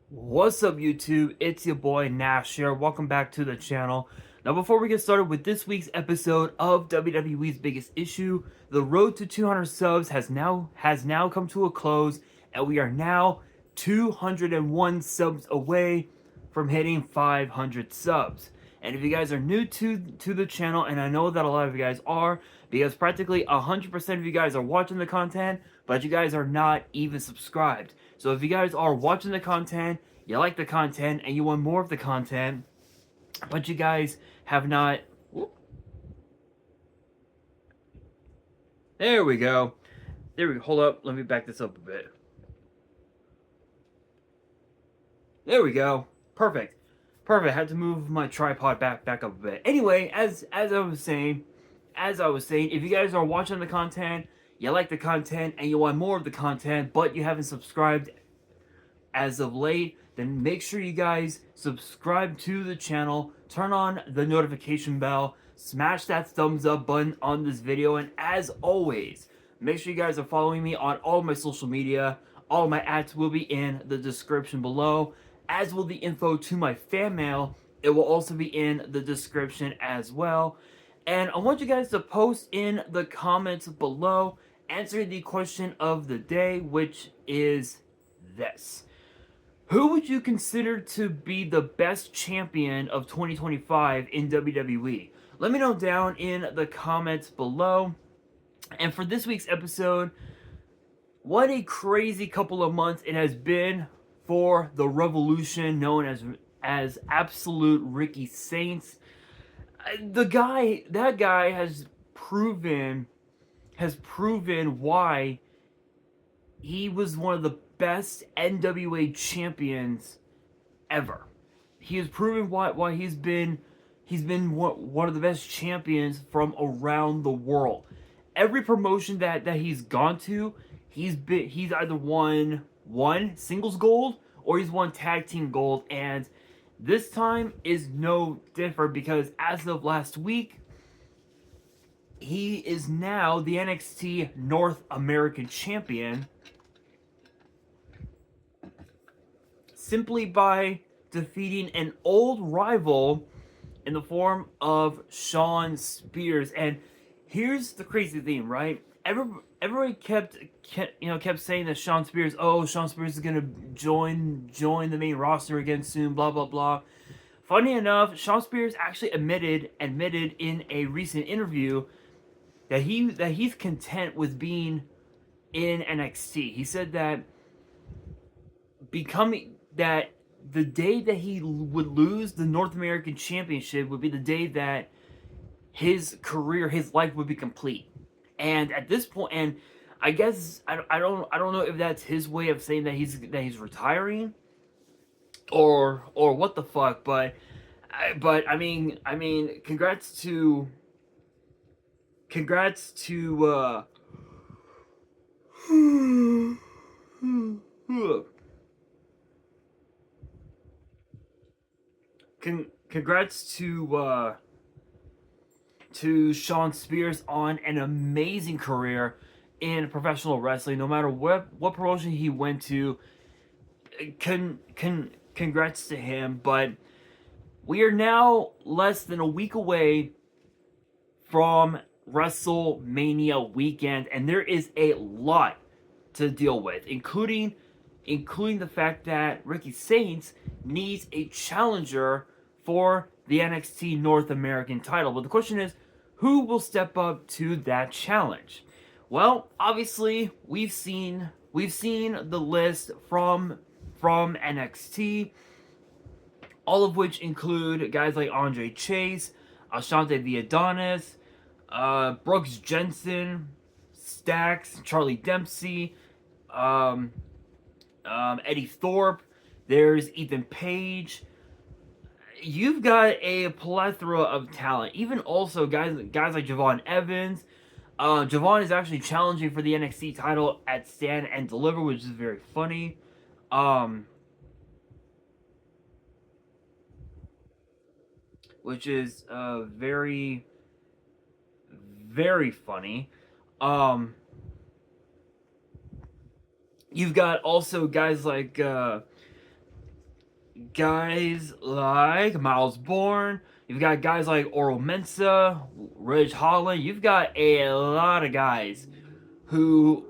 What's up, YouTube? It's your boy Nash here. Welcome back to the channel. Now, before we get started with this week's episode of WWE's Biggest Issue, the road to 200 subs has now come to a close, and we are now 201 subs away from hitting 500 subs. And if you guys are new to the channel, and I know that a lot of you guys are, because practically 100% of you guys are watching the content, but you guys are not even subscribed. So if you guys are watching the content, you like the content, and you want more of the content, but you guys have not... There we go. There we go. Hold up. Let me back this up a bit. There we go. Perfect. Perfect. I had to move my tripod back up a bit. Anyway, as I was saying, if you guys are watching the content, you like the content, and you want more of the content, but you haven't subscribed as of late, then make sure you guys subscribe to the channel, turn on the notification bell, smash that thumbs up button on this video, and as always, make sure you guys are following me on all my social media. All my ads will be in the description below, as will the info to my fan mail. It will also be in the description as well. And I want you guys to post in the comments below, answering the question of the day, which is this. Who would you consider to be the best champion of 2025 in WWE? Let me know down in the comments below. And for this week's episode, what a crazy couple of months it has been for the Revolution, known as Absolute Ricky Saints. That guy has proven why he was one of the best NWA champions ever. He has proven why he's been one of the best champions from around the world. Every promotion that he's gone to, he's either won singles gold or he's won tag team gold, and this time is no different because as of last week, he is now the NXT North American champion, simply by defeating an old rival in the form of Shawn Spears. And here's the crazy thing, right? Everybody kept saying that Shawn Spears is gonna join the main roster again soon, blah blah blah. Funny enough, Shawn Spears actually admitted in a recent interview that he's content with being in NXT. He said that the day that he would lose the North American Championship would be the day that his life would be complete. And at this point, and I guess I don't know if that's his way of saying that he's retiring, or what the fuck. But I mean, congrats to congrats to Shawn Spears on an amazing career in professional wrestling. No matter what promotion he went to, congrats to him. But we are now less than a week away from WrestleMania weekend, and there is a lot to deal with, including the fact that Ricky Saints needs a challenger for the NXT North American title. But the question is, who will step up to that challenge? Well, obviously, we've seen the list from NXT, all of which include guys like Andre Chase, Ashante the Adonis, Brooks Jensen, Stax, Charlie Dempsey, Eddie Thorpe. There's Ethan Page. You've got a plethora of talent. Even also guys like Javon Evans. Javon is actually challenging for the NXT title at Stand and Deliver, which is very funny. Which is very, very funny. You've got also guys like guys like Miles Bourne. You've got guys like Oro Mensa, Ridge Holland. You've got a lot of guys who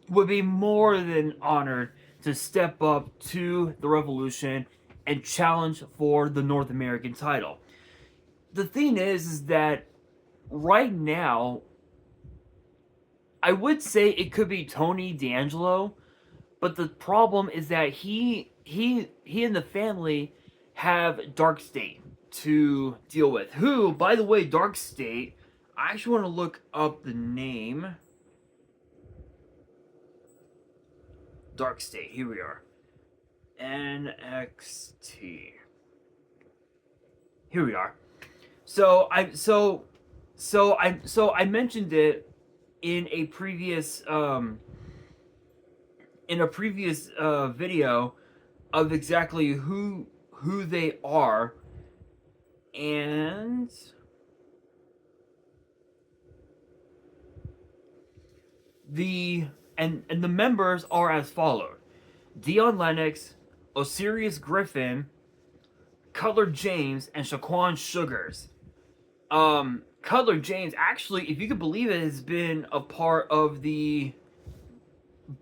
would be more than honored to step up to the Revolution and challenge for the North American title. The thing is that right now, I would say it could be Tony D'Angelo, but the problem is that he and the family have Dark State to deal with. Who, by the way, Dark State, I actually want to look up the name. Dark State, here we are. NXT. Here we are. I mentioned it in a previous video of exactly who they are, and the members are as followed: Dion Lennox, Osiris Griffin, Cutler James, and Shaquan Sugars. Cutler James, actually, if you could believe it, has been a part of the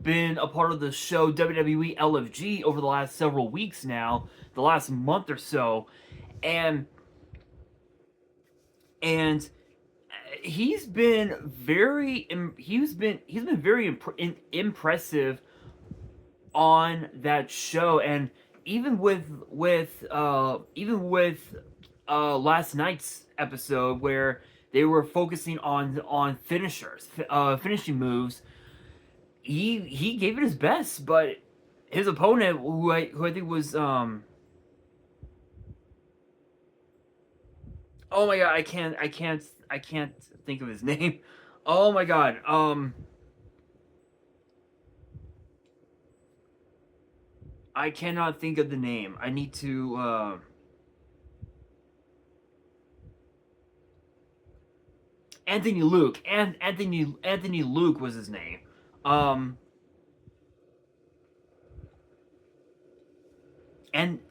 show WWE LFG over the last several weeks now, the last month or so, and he's been very impressive on that show, and even with last night's episode where they were focusing on finishing moves. He gave it his best, but his opponent, who I think was oh my god, I can't think of his name. Oh my god, I cannot think of the name. I need to Anthony Luke. Anthony Luke was his name. And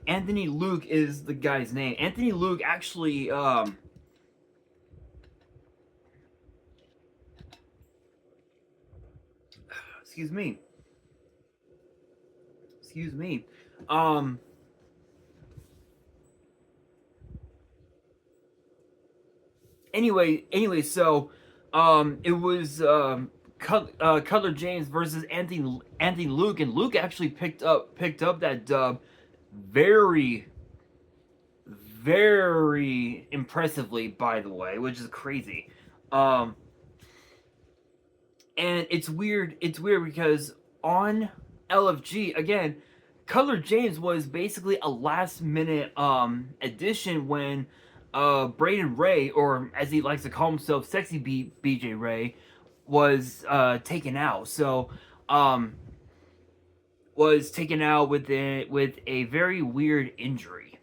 Anthony Luke is the guy's name. Anthony Luke actually excuse me. Anyway, so it was Cutler James versus Anthony Luke, and Luke actually picked up that dub very, very impressively, by the way, which is crazy. And it's weird because on LFG again, Cutler James was basically a last minute addition when Braden Ray, or as he likes to call himself, Sexy BJ Ray, was taken out. So was taken out with a very weird injury.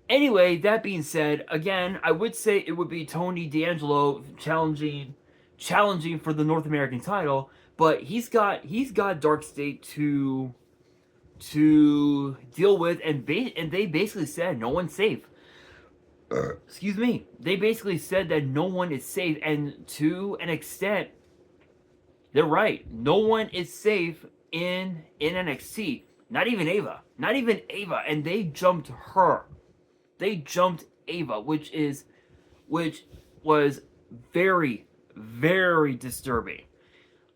Anyway, that being said, again, I would say it would be Tony D'Angelo challenging for the North American title, but he's got Dark State to deal with, and they basically said no one's safe. Excuse me. They basically said that no one is safe, and to an extent, they're right. No one is safe in NXT. Not even Ava, and they jumped her. They jumped Ava, which was very, very disturbing.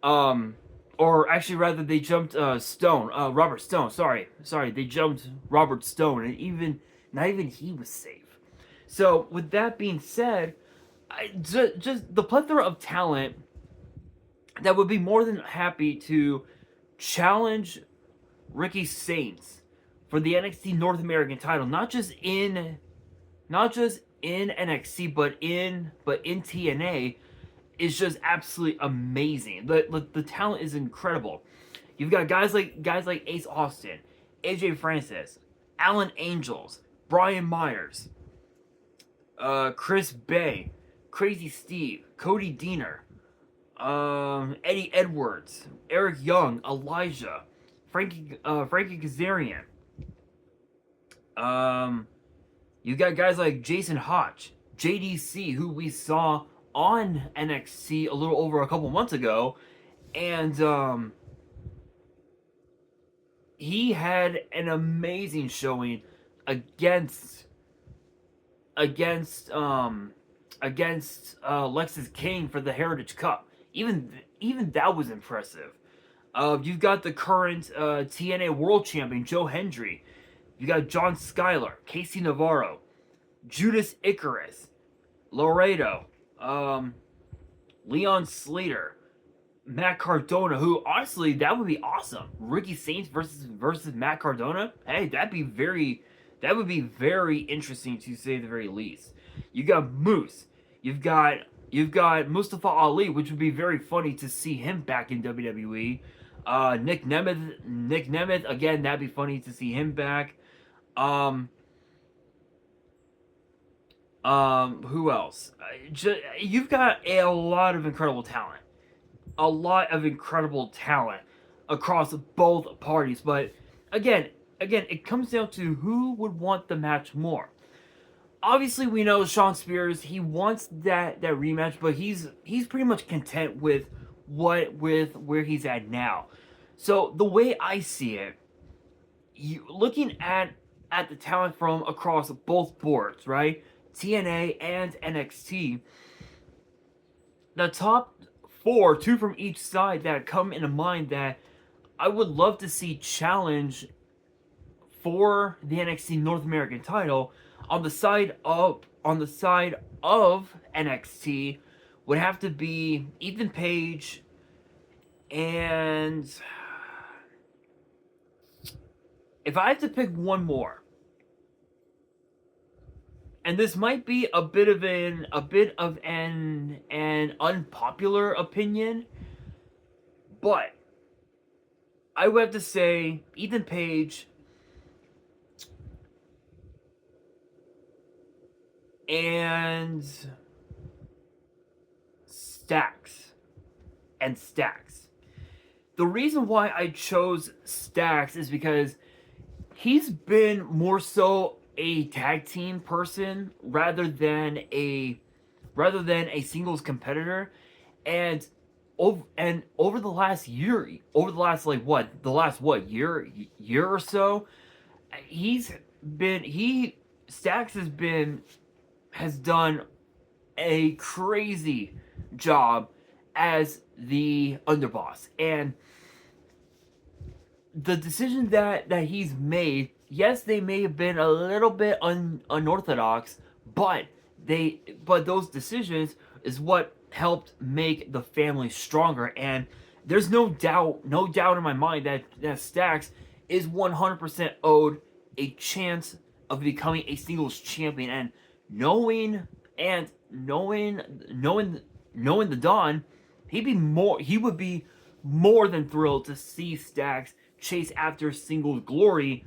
Or actually, rather, they jumped Robert Stone. Sorry, they jumped Robert Stone, and not even he was safe. So, with that being said, just the plethora of talent that would be more than happy to challenge Ricky Saints for the NXT North American title, not just in NXT, but in TNA, is just absolutely amazing. The talent is incredible. You've got guys like Ace Austin, AJ Francis, Alan Angels, Brian Myers, Chris Bay, Crazy Steve, Cody Deaner, Eddie Edwards, Eric Young, Elijah, Frankie Kazarian, You got guys like Jason Hotch, JDC, who we saw on NXT a little over a couple months ago, and he had an amazing showing against against um Lexis King for the Heritage Cup. Even that was impressive. You've got the current TNA World Champion Joe Hendry. You got John Skyler, Casey Navarro, Judas Icarus, Laredo, Leon Slater, Matt Cardona, who honestly that would be awesome. Ricky Saints versus Matt Cardona. Hey, that would be very interesting to say the very least. You got Moose. You've got Mustafa Ali, which would be very funny to see him back in WWE. Nick Nemeth again. That'd be funny to see him back. Who else? You've got a lot of incredible talent. A lot of incredible talent across both parties. But again, it comes down to who would want the match more. Obviously, we know Shawn Spears. He wants that rematch, but he's pretty much content with where he's at now. So the way I see it, looking at the talent from across both boards, right? TNA and NXT, the top four, two from each side that come into mind that I would love to see challenge for the NXT North American title on the side of NXT would have to be Ethan Page and if I have to pick one more, and this might be a bit of an unpopular opinion, but I would have to say Ethan Page and Stacks. The reason why I chose Stacks is because he's been more so a tag team person rather than a singles competitor, and over the last year, year or so, Stacks has done a crazy job as the underboss, and the decision that he's made, yes, they may have been a little bit unorthodox, but those decisions is what helped make the family stronger. And there's no doubt in my mind that Stacks is 100% owed a chance of becoming a singles champion. And knowing the Don, he would be more than thrilled to see Stacks chase after singles glory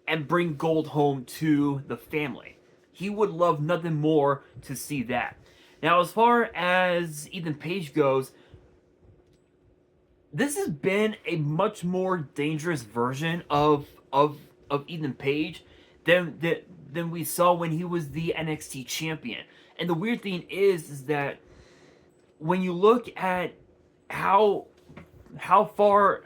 and bring gold home to the family. He would love nothing more to see that. Now, as far as Ethan Page goes, this has been a much more dangerous version of Ethan Page than we saw when he was the NXT champion. And the weird thing is that when you look at how far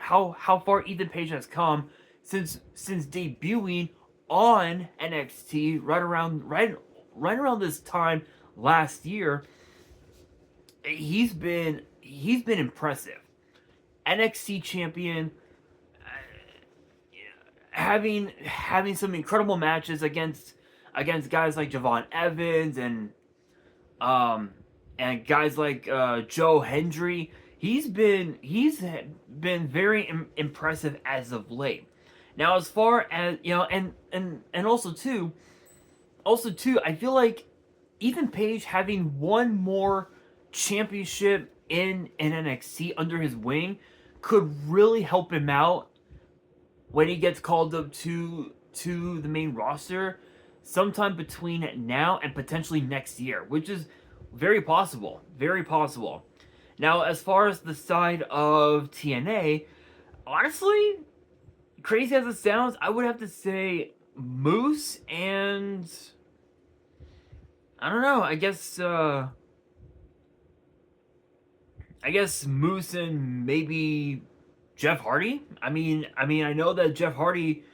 Ethan Page has come since debuting on NXT right around this time last year, he's been impressive. NXT champion, having some incredible matches against guys like Javon Evans and guys like Joe Hendry. He's been very impressive as of late. Now, as far as and also too, I feel like Ethan Page having one more championship in NXT under his wing could really help him out when he gets called up to the main roster sometime between now and potentially next year, which is very possible. Now, as far as the side of TNA, honestly, crazy as it sounds, I would have to say Moose and I don't know. I guess Moose and maybe Jeff Hardy. I know that Jeff Hardy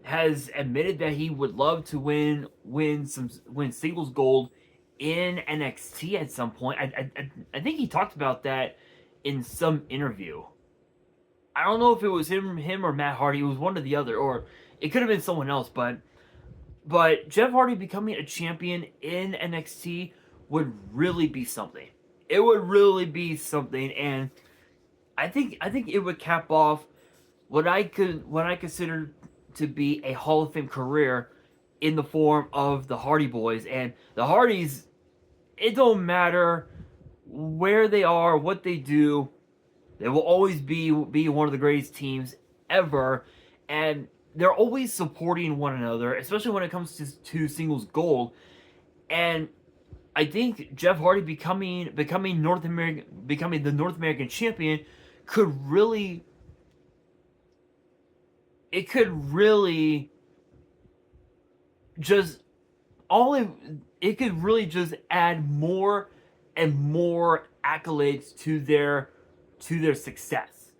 has admitted that he would love to win singles gold in NXT at some point. I think he talked about that in some interview. I don't know if it was him or Matt Hardy. It was one or the other, or it could have been someone else. But Jeff Hardy becoming a champion in NXT would really be something. It would really be something, and I think it would cap off what I consider to be a Hall of Fame career in the form of the Hardy Boys. And the Hardys, it don't matter where they are, what they do, they will always be one of the greatest teams ever, and they're always supporting one another, especially when it comes to singles gold. And I think Jeff Hardy becoming the North American champion could really just it could really just add more and more accolades to their success.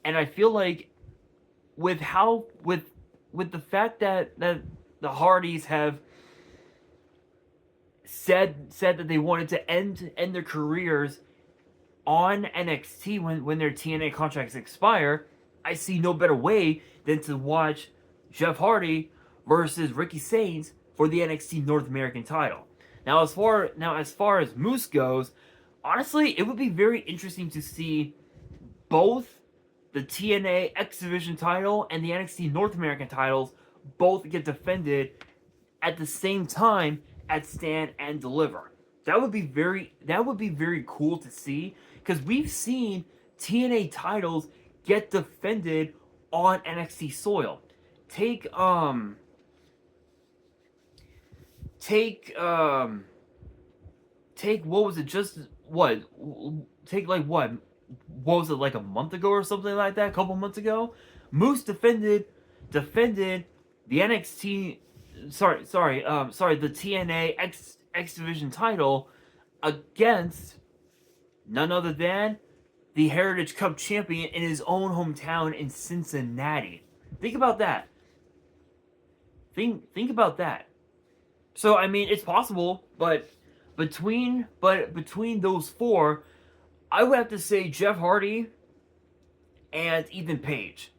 And I feel like with the fact that the Hardys have said that they wanted to end their careers on NXT when their TNA contracts expire, I see no better way than to watch Jeff Hardy versus Ricky Sainz for the NXT North American title. Now as far as Moose goes, honestly, it would be very interesting to see both the TNA X Division title and the NXT North American titles both get defended at the same time at Stand and Deliver. That would be very cool to see, because we've seen TNA titles get defended on NXT soil. Take what was it, just what take like what was it, like a month ago or something like that, a couple months ago? Moose defended the NXT the TNA X Division title against none other than the Heritage Cup champion in his own hometown in Cincinnati. Think about that. Think about that. So I mean, it's possible, but between those four, I would have to say Jeff Hardy and Ethan Page.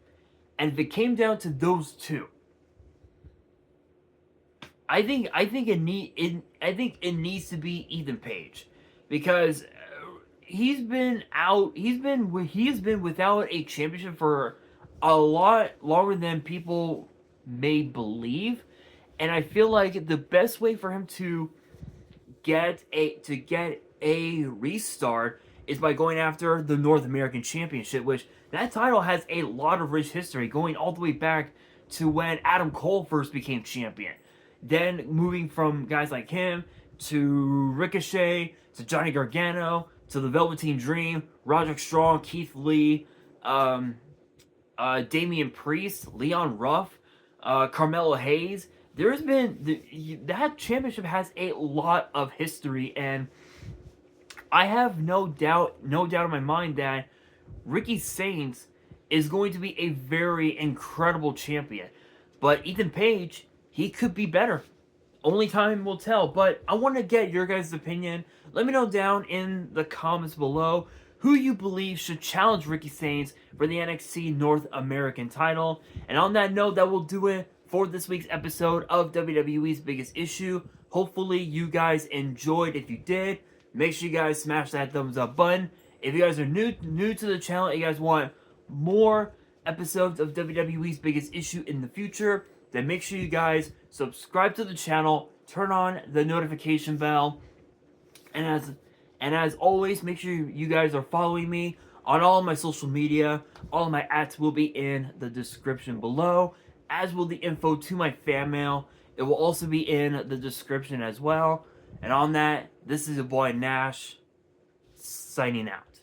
And if it came down to those two, I think it needs to be Ethan Page, because he's been without a championship for a lot longer than people may believe, and I feel like the best way for him to get a restart is by going after the North American Championship, which that title has a lot of rich history, going all the way back to when Adam Cole first became champion. Then moving from guys like him to Ricochet, to Johnny Gargano, to the Velveteen Dream, Roderick Strong, Keith Lee, Damian Priest, Leon Ruff, Carmelo Hayes. There's been that championship has a lot of history, and I have no doubt in my mind that Ricky Sainz is going to be a very incredible champion. But Ethan Page, he could be better. Only time will tell. But I want to get your guys' opinion. Let me know down in the comments below who you believe should challenge Ricky Sainz for the NXT North American title. And on that note, that will do it for this week's episode of WWE's Biggest Issue. Hopefully you guys enjoyed. If you did, make sure you guys smash that thumbs up button. If you guys are new to the channel and you guys want more episodes of WWE's Biggest Issue in the future, then make sure you guys subscribe to the channel, turn on the notification bell, and as always, make sure you guys are following me on all of my social media. All of my ads will be in the description below, as will the info to my fan mail. It will also be in the description as well. And on that, this is your boy Nash, signing out.